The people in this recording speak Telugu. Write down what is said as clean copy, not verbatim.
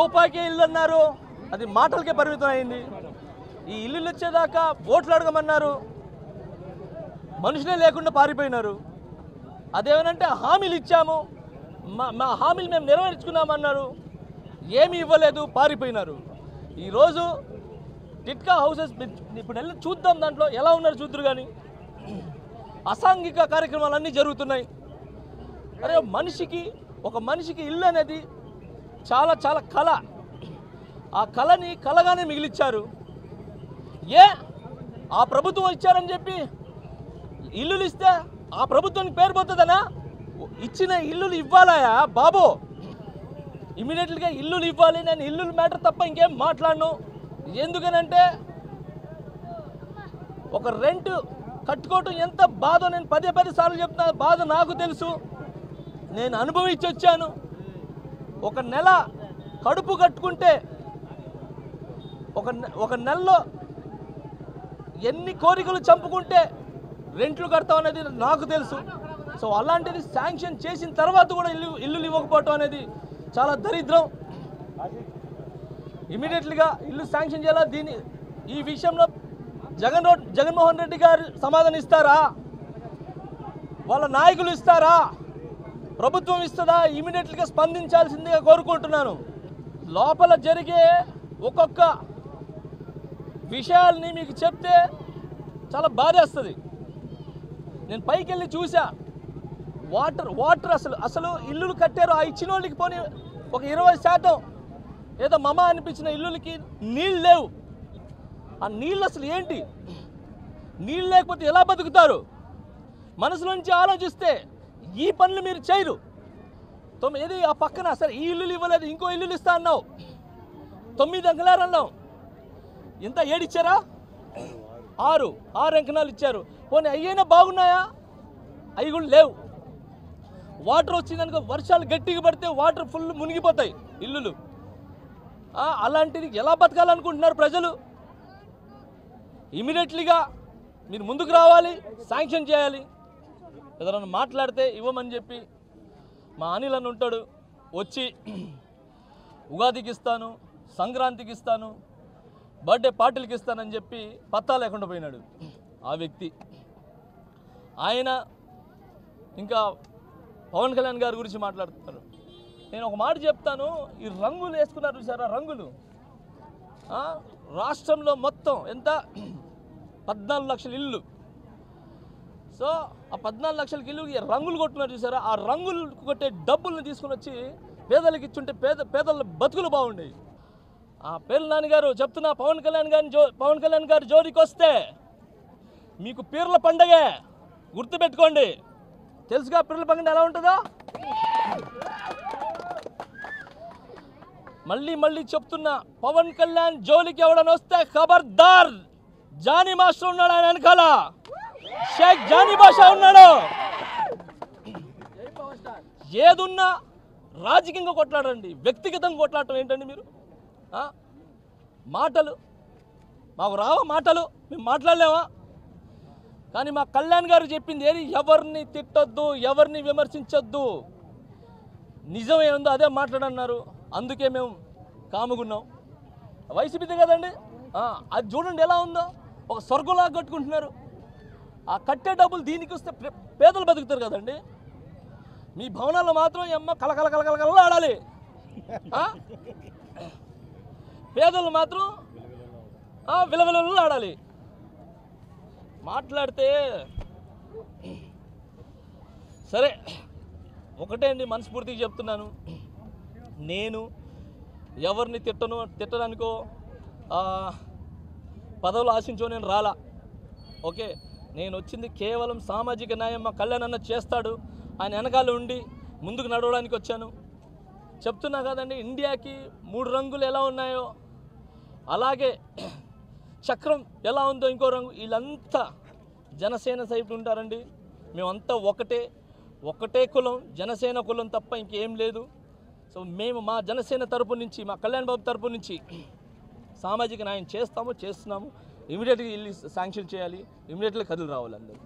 రూపాయికే ఇల్లు అన్నారు, అది మాటలకే పరిమితం అయింది. ఈ ఇల్లులు వచ్చేదాకా ఓట్లు అడగమన్నారు, మనుషులే లేకుండా పారిపోయినారు. అదేమనంటే హామీలు ఇచ్చాము, మా హామీలు మేము నెరవేర్చుకున్నామన్నారు, ఏమీ ఇవ్వలేదు, పారిపోయినారు. ఈరోజు టిట్కా హౌసెస్ ఇప్పుడు వెళ్ళి చూద్దాం, దాంట్లో ఎలా ఉన్నారు చూద్దరు. కానీ అసాంఘిక కార్యక్రమాలన్నీ జరుగుతున్నాయి. అరే ఒక మనిషికి ఇల్లు అనేది చాలా చాలా కళ. ఆ కళని కలగానే మిగిలిచ్చారు. ఆ ప్రభుత్వం ఇచ్చారని చెప్పి ఇల్లులు ఇస్తే ఆ ప్రభుత్వానికి పేరు పోతుందనా? ఇచ్చిన ఇల్లులు ఇవ్వాలయా బాబు, ఇమీడియట్గా ఇల్లులు ఇవ్వాలి. నేను ఇల్లులు మ్యాటర్ తప్ప ఇంకేం మాట్లాడను. ఎందుకనంటే ఒక రెంట్ కట్టుకోవటం ఎంత బాధో నేను పదే సార్లు చెప్తున్నా. బాధ నాకు తెలుసు, నేను అనుభవించి వచ్చాను. ఒక నెల కడుపు కట్టుకుంటే ఒక నెలలో ఎన్ని కోరికలు చంపుకుంటే రెంట్లు కడతాం అనేది నాకు తెలుసు. సో అలాంటిది శాంక్షన్ చేసిన తర్వాత కూడా ఇల్లులు ఇవ్వకపోవటం అనేది చాలా దరిద్రం. ఇమీడియట్లీగా ఇల్లు శాంక్షన్ చేయాలి. ఈ విషయంలో జగన్మోహన్ రెడ్డి గారు సమాధానం ఇస్తారా? వాళ్ళ నాయకులు ఇస్తారా? ప్రభుత్వం ఇస్తుందా? ఇమీడియట్లీగా స్పందించాల్సిందిగా కోరుకుంటున్నాను. లోపల జరిగే ఒక్కొక్క విషయాల్ని మీకు చెప్తే చాలా బాధేస్తుంది. నేను పైకి వెళ్ళి చూసా, వాటర్ అసలు ఇల్లులు కట్టారు. ఆ ఇచ్చిన వాళ్ళకి పోనీ ఒక 20% ఏదో మమ అనిపించిన ఇల్లులకి నీళ్ళు లేవు. ఆ నీళ్ళు అసలు ఏంటి? నీళ్ళు లేకపోతే ఎలా బతుకుతారు? మనసులోంచి ఆలోచిస్తే ఈ పనులు మీరు చేయరు. ఏది ఆ పక్కన సరే ఈ ఇల్లులు ఇవ్వలేదు, ఇంకో ఇల్లులు ఇస్తా అన్నావు, 9 అంకణాలు అన్నావు, ఇంత 7 ఇచ్చారా? 6 అంకణాలు ఇచ్చారు. పోనీ అయ్యైనా బాగున్నాయా? అవి కూడా లేవు. వాటర్ వచ్చిందనుకో, వర్షాలు గట్టిగా పడితే వాటర్ ఫుల్ మునిగిపోతాయి ఇల్లులు. అలాంటిది ఎలా బతకాలనుకుంటున్నారు ప్రజలు? ఇమీడియట్లీగా మీరు ముందుకు రావాలి, శాంక్షన్ చేయాలి. ఏదైనా మాట్లాడితే ఇవ్వమని చెప్పి మా అనిల్ అని ఉంటాడు, వచ్చి ఉగాదికి ఇస్తాను, సంక్రాంతికి ఇస్తాను, బర్త్డే పార్టీలకి ఇస్తానని చెప్పి పత్తా లేకుండా పోయినాడు ఆ వ్యక్తి. ఆయన ఇంకా పవన్ కళ్యాణ్ గారి గురించి మాట్లాడుతున్నారు. నేను ఒక మాట చెప్తాను, ఈ రంగులు వేసుకున్నారు చూసారా, రంగులు రాష్ట్రంలో మొత్తం ఎంత 14 లక్షల ఇల్లు. సో ఆ 14 లక్షల ఇల్లు రంగులు కొట్టున్నారు చూసారా, ఆ రంగులు కొట్టే డబ్బులను తీసుకుని వచ్చి పేదలకు ఇచ్చుంటే పేదల బతుకులు బాగుండేవి. ఆ పేర్ల నాన్నగారు చెప్తున్నా, పవన్ కళ్యాణ్ గారు జోలికి వస్తే మీకు పీర్ల పండగే గుర్తుపెట్టుకోండి. తెలుసుగా పీర్ల పండుగ ఎలా ఉంటుందో? మళ్ళీ చెప్తున్నా, పవన్ కళ్యాణ్ జోలికి ఎవడని వస్తే ఖబర్దార్. జానీ మాస్టర్ ఉన్నాడు ఆయన వెనకాల, షేక్ జానీ బాషా ఉన్నాడు. ఏదున్నా రాజకీయంగా కొట్లాడండి, వ్యక్తిగతంగా కొట్లాడటం ఏంటండి మీరు? మాటలు మాకు రావా? మాటలు మేము మాట్లాడలేమా? కానీ మా కళ్యాణ్ గారు చెప్పింది ఏది? ఎవరిని తిట్టొద్దు, ఎవరిని విమర్శించొద్దు, నిజం ఏముందో అదే మాట్లాడన్నారు. అందుకే మేము కాముగున్నాం. వైసీపీదే కదండి, అది చూడండి ఎలా ఉందో, ఒక స్వర్గంలాగా కట్టుకుంటున్నారు. ఆ కట్టే డబ్బులు దీనికి వస్తే పేదలు బతుకుతారు కదండి. మీ భవనాల్లో మాత్రం అమ్మ కలకల ఆడాలి, పేదలు మాత్రం విలవిలలు ఆడాలి. మాట్లాడితే సరే, ఒకటే అండి మనస్ఫూర్తిగా చెప్తున్నాను, నేను ఎవరిని తిట్టడానికో పదవులు ఆశించో నేను రాలా. ఓకే, నేను వచ్చింది కేవలం సామాజిక న్యాయం మా కళ్యాణ్ అన్న చేస్తాడు, ఆయన వెనకాల ఉండి ముందుకు నడవడానికి వచ్చాను. చెప్తున్నా కదండి, ఇండియాకి 3 రంగులు ఎలా ఉన్నాయో అలాగే చక్రం ఎలా ఉందో ఇంకో రంగు. వీళ్ళంతా జనసేన సైపు ఉంటారండి. మేమంతా ఒకటే కులం, జనసేన కులం తప్ప ఇంకేం లేదు. సో మేము మా జనసేన తరపు నుంచి, మా కళ్యాణ్ బాబు తరపు నుంచి సామాజిక న్యాయం చేస్తున్నాము. ఇమీడియట్గా ఇల్లు శాంక్షన్ చేయాలి, ఇమీడియట్గా కదులు రావాలి అందరూ.